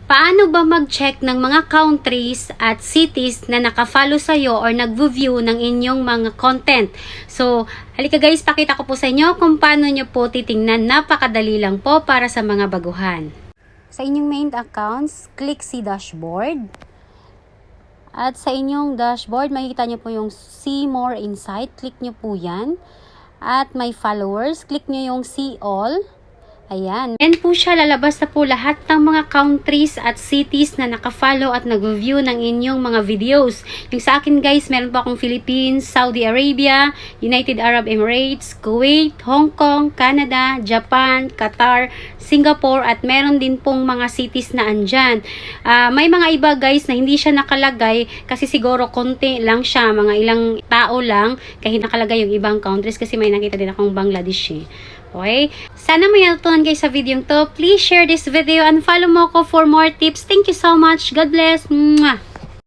Paano ba mag-check ng mga countries at cities na nakafollow sa'yo or nag-view ng inyong mga content? So, halika guys, pakita ko po sa inyo kung paano nyo po titingnan. Napakadali lang po para sa mga baguhan. Sa inyong main accounts, click si dashboard. At sa inyong dashboard, makikita nyo po yung see more insight. Click nyo po yan. At my followers, click nyo yung see all. Ayan. Yan po siya, lalabas na po lahat ng mga countries at cities na nakafollow at nag-view ng inyong mga videos. Yung sa akin guys, meron po akong Philippines, Saudi Arabia, United Arab Emirates, Kuwait, Hong Kong, Canada, Japan, Qatar, Singapore, at meron din pong mga cities na andyan. May mga iba guys na hindi siya nakalagay kasi siguro konti lang siya, mga ilang tao lang, kahit nakalagay yung ibang countries kasi may nakita din akong Bangladesh eh. Okay? Sana may natutunan guys sa video to. Please share this video and follow mo ko for more tips. Thank you so much. God bless. Mwah!